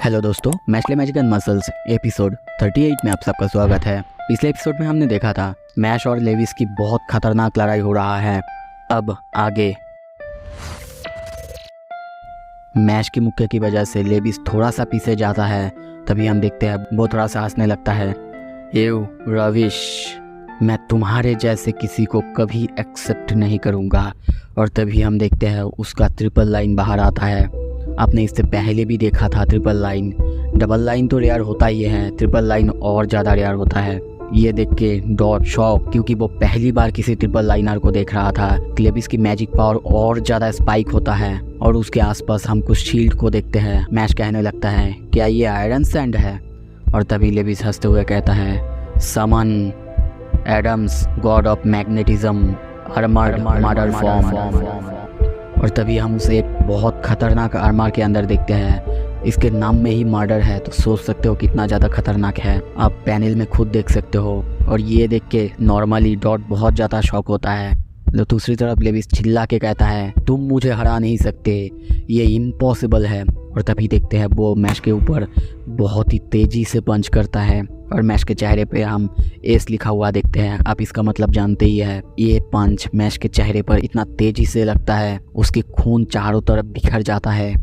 Hello दोस्तों, Mashle magic and muscles episode 38 में आप सबका स्वागत है। पिछले एपिसोड में हमने देखा था मैश और लेविस की बहुत खतरनाक लड़ाई हो रहा है। अब आगे मैश की मुक्के की वजह से लेविस थोड़ा सा पीछे जाता है। तभी हम देखते हैं वो थोड़ा सा हंसने लगता है। एव रविश, मैं तुम्हारे जैसे किसी को कभी एक्सेप्ट नहीं करूँगा। और तभी हम देखते हैं उसका ट्रिपल लाइन बाहर आता है। आपने इससे पहले भी देखा था ट्रिपल लाइन। डबल लाइन तो रेयर होता ही है, ट्रिपल लाइन और ज़्यादा रेयर होता है। ये देख के डॉट शॉक, क्योंकि वो पहली बार किसी ट्रिपल लाइनर को देख रहा था। लेविस की मैजिक पावर और ज़्यादा स्पाइक होता है और उसके आसपास हम कुछ शील्ड को देखते हैं। मैश कहने लगता है, क्या ये आयरन सैंड है? और तभी लेविस हंसते हुए कहता है, summon Adams god of magnetism armoured murder form. और तभी हम उसे एक बहुत खतरनाक आर्मर के अंदर देखते हैं। इसके नाम में ही मर्डर है, तो सोच सकते हो कितना ज़्यादा खतरनाक है। आप पैनल में खुद देख सकते हो। और ये देख के नॉर्मली डॉट बहुत ज़्यादा शॉक होता है। तो दूसरी तरफ लेविस चिल्ला के कहता है, तुम मुझे हरा नहीं सकते, ये इम्पॉसिबल है। और तभी देखते हैं वो मैश के ऊपर बहुत ही तेज़ी से पंच करता है और मैश के चेहरे पे हम एस लिखा हुआ देखते हैं। आप इसका मतलब जानते ही है। ये पंच मैश के चेहरे पर इतना तेज़ी से लगता है, उसकी खून चारों तरफ बिखर जाता है।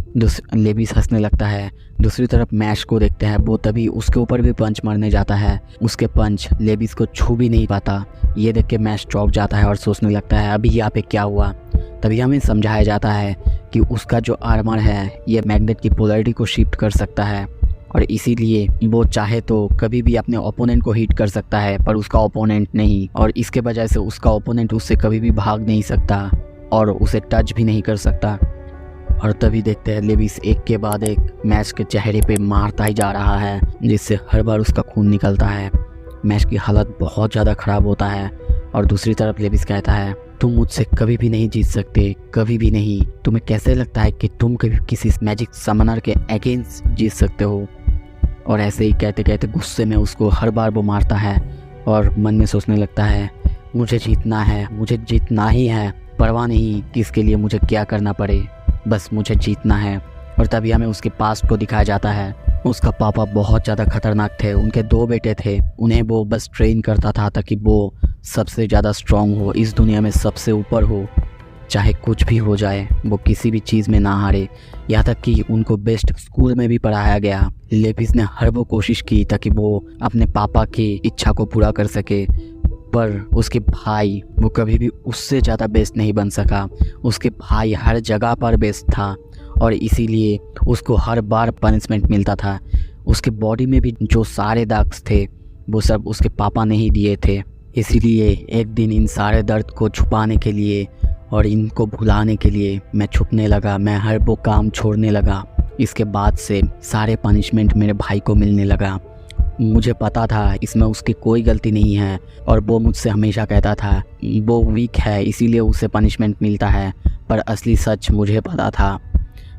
लेविस हंसने लगता है। दूसरी तरफ मैश को देखते हैं, वो तभी उसके ऊपर भी पंच मारने जाता है। उसके पंच लेविस को छू भी नहीं पाता। ये देख के मैश चौंक जाता है और सोचने लगता है, अभी यहाँ पे क्या हुआ। तभी हमें समझाया जाता है कि उसका जो आर्मर है ये मैग्नेट की पोलैरिटी को शिफ्ट कर सकता है और इसीलिए वो चाहे तो कभी भी अपने ओपोनेंट को हिट कर सकता है, पर उसका ओपोनेंट नहीं। और इसके वजह से उसका ओपोनेंट उससे कभी भी भाग नहीं सकता और उसे टच भी नहीं कर सकता। और तभी देखते हैं लेविस एक के बाद एक मैश के चेहरे पे मारता ही जा रहा है, जिससे हर बार उसका खून निकलता है। मैश की हालत बहुत ज़्यादा ख़राब होता है। और दूसरी तरफ लेविस कहता है, तुम मुझसे कभी भी नहीं जीत सकते, कभी भी नहीं। तुम्हें कैसे लगता है कि तुम कभी किसी मैजिक समनर के अगेंस्ट जीत सकते हो? और ऐसे ही कहते कहते गुस्से में उसको हर बार वो मारता है और मन में सोचने लगता है, मुझे जीतना है, मुझे जीतना ही है, परवाह नहीं कि इसके लिए मुझे क्या करना पड़े, बस मुझे जीतना है। और तभी हमें उसके पास्ट को दिखाया जाता है। उसका पापा बहुत ज़्यादा खतरनाक थे। उनके 2 बेटे थे। उन्हें वो बस ट्रेन करता था ताकि वो सबसे ज़्यादा स्ट्रांग हो, इस दुनिया में सबसे ऊपर हो, चाहे कुछ भी हो जाए वो किसी भी चीज़ में ना हारे। यहाँ तक कि उनको बेस्ट स्कूल में भी पढ़ाया गया। लेविस ने हर वो कोशिश की ताकि वो अपने पापा की इच्छा को पूरा कर सके, पर उसके भाई वो कभी भी उससे ज़्यादा बेस्ट नहीं बन सका। उसके भाई हर जगह पर बेस्ट था और इसीलिए उसको हर बार पनिशमेंट मिलता था। उसके बॉडी में भी जो सारे दाग थे वो सब उसके पापा ने ही दिए थे। इसीलिए एक दिन इन सारे दर्द को छुपाने के लिए और इनको भुलाने के लिए मैं छुपने लगा, मैं हर वो काम छोड़ने लगा। इसके बाद से सारे पनिशमेंट मेरे भाई को मिलने लगा। मुझे पता था इसमें उसकी कोई गलती नहीं है और वो मुझसे हमेशा कहता था वो वीक है इसीलिए उसे पनिशमेंट मिलता है, पर असली सच मुझे पता था।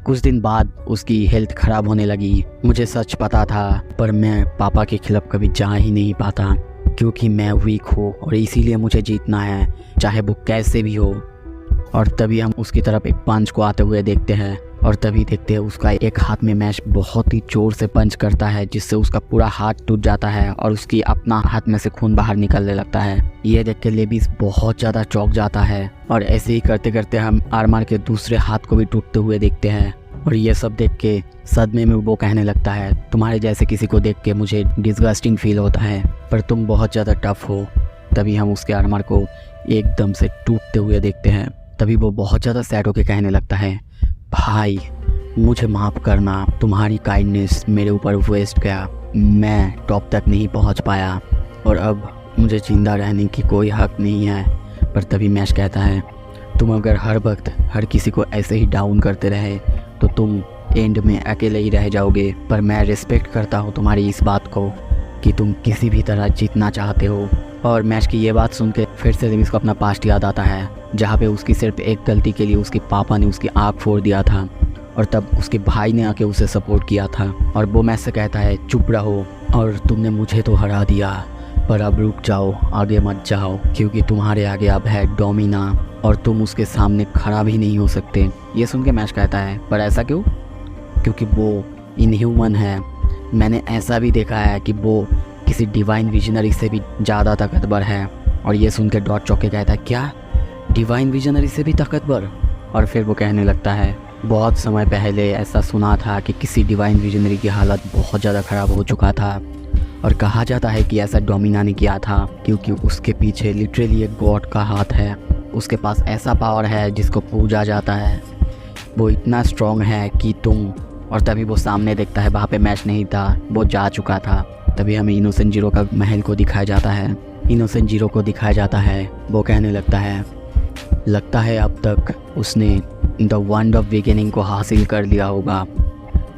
कुछ दिन बाद उसकी हेल्थ ख़राब होने लगी। मुझे सच पता था, पर मैं पापा के खिलाफ कभी जा ही नहीं पाता क्योंकि मैं वीक हूँ और इसीलिए मुझे जीतना है, चाहे वो कैसे भी हो। और तभी हम उसकी तरफ एक पंच को आते हुए देखते हैं और तभी देखते हैं उसका एक हाथ में मैश बहुत ही जोर से पंच करता है, जिससे उसका पूरा हाथ टूट जाता है और उसकी अपना हाथ में से खून बाहर निकलने लगता है। ये देख के लेविस बहुत ज़्यादा चौंक जाता है और ऐसे ही करते करते हम आर्मर के दूसरे हाथ को भी टूटते हुए देखते हैं। और ये सब देख के सदमे में वो कहने लगता है, तुम्हारे जैसे किसी को देख के मुझे डिस्गस्टिंग फील होता है, पर तुम बहुत ज़्यादा टफ हो। तभी हम उसके आर्मर को एकदम से टूटते हुए देखते हैं। तभी वो बहुत ज़्यादा सैड होकर कहने लगता है, भाई मुझे माफ़ करना, तुम्हारी काइंडनेस मेरे ऊपर वेस्ट गया, मैं टॉप तक नहीं पहुंच पाया और अब मुझे जिंदा रहने की कोई हक नहीं है। पर तभी मैश कहता है, तुम अगर हर वक्त हर किसी को ऐसे ही डाउन करते रहे तो तुम एंड में अकेले ही रह जाओगे। पर मैं रिस्पेक्ट करता हूँ तुम्हारी इस बात को कि तुम किसी भी तरह जीतना चाहते हो। और मैश की ये बात सुन के फिर से लेविस को अपना पास्ट याद आता है, जहाँ पे उसकी सिर्फ एक गलती के लिए उसके पापा ने उसकी आँख फोड़ दिया था और तब उसके भाई ने आके उसे सपोर्ट किया था। और वो मैश से कहता है, चुप रहो, और तुमने मुझे तो हरा दिया, पर अब रुक जाओ, आगे मत जाओ, क्योंकि तुम्हारे आगे अब है डोमिना और तुम उसके सामने खड़ा भी नहीं हो सकते। ये सुन के मैश कहता है, पर ऐसा क्यों? क्योंकि वो इनह्यूमन है। मैंने ऐसा भी देखा है कि वो किसी डिवाइन विजनरी से भी ज़्यादा ताकतवर है। और ये सुन के डॉट चौंक के कहता है, क्या डिवाइन विजनरी से भी ताकतवर? और फिर वो कहने लगता है, बहुत समय पहले ऐसा सुना था कि किसी डिवाइन विजनरी की हालत बहुत ज़्यादा ख़राब हो चुका था, और कहा जाता है कि ऐसा डोमिना ने किया था क्योंकि उसके पीछे लिटरली एक गॉड का हाथ है। उसके पास ऐसा पावर है जिसको पूजा जाता है। वो इतना स्ट्रॉन्ग है कि तुम। और तभी वो सामने देखता है, वहाँ पे मैश नहीं था, वो जा चुका था। तभी हमें इनोसेंट जीरो का महल को दिखाया जाता है। इनोसेंट जीरो को दिखाया जाता है, वो कहने लगता है अब तक उसने द वंड ऑफ बिगिनिंग को हासिल कर लिया होगा,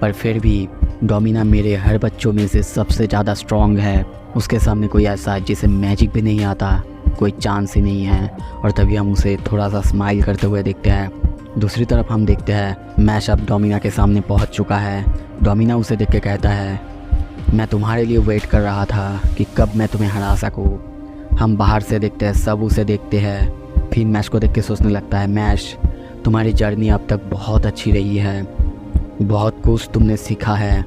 पर फिर भी डोमिना मेरे हर बच्चों में से सबसे ज़्यादा स्ट्रॉन्ग है। उसके सामने कोई ऐसा है जिसे मैजिक भी नहीं आता, कोई चांस ही नहीं है। और तभी हम उसे थोड़ा सा स्माइल करते हुए देखते हैं। दूसरी तरफ हम देखते हैं मैश अब डोमिना के सामने पहुंच चुका है। डोमिना उसे देख के कहता है, मैं तुम्हारे लिए वेट कर रहा था कि कब मैं तुम्हें हरा सकूं। हम बाहर से देखते हैं, सब उसे देखते हैं। फिर मैश को देख के सोचने लगता है, मैश तुम्हारी जर्नी अब तक बहुत अच्छी रही है, बहुत कुछ तुमने सीखा है,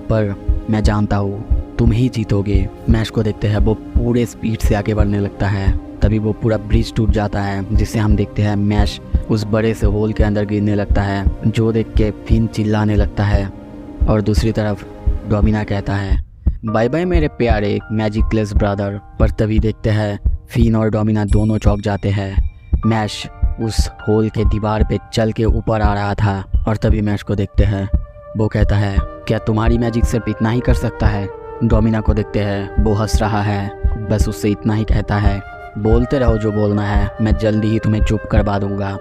पर मैं जानता हूँ तुम ही जीतोगे। मैश को देखते हैं, वो पूरे स्पीड से आगे बढ़ने लगता है। तभी वो पूरा ब्रिज टूट जाता है, जिससे हम देखते हैं मैश उस बड़े से होल के अंदर गिरने लगता है, जो देख के फिन चिल्लाने लगता है। और दूसरी तरफ डोमिना कहता है, बाय बाय मेरे प्यारे मैजिकलेस ब्रदर। पर तभी देखते हैं फिन और डोमिना दोनों चौंक जाते हैं। मैश उस होल के दीवार पे चल के ऊपर आ रहा था। और तभी मैश को देखते हैं, वो कहता है, क्या तुम्हारी मैजिक सिर्फ इतना ही कर सकता है? डोमिना को देखते हैं, वो हंस रहा है, बस उससे इतना ही कहता है, बोलते रहो जो बोलना है, मैं जल्दी ही तुम्हें चुप करवा दूंगा।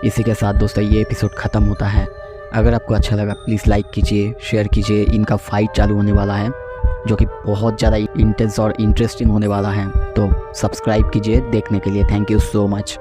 इसी के साथ दोस्तों ये एपिसोड ख़त्म होता है। अगर आपको अच्छा लगा प्लीज़ लाइक कीजिए, शेयर कीजिए। इनका फाइट चालू होने वाला है जो कि बहुत ज़्यादा इंटेंस और इंटरेस्टिंग होने वाला है, तो सब्सक्राइब कीजिए देखने के लिए। Thank you so much.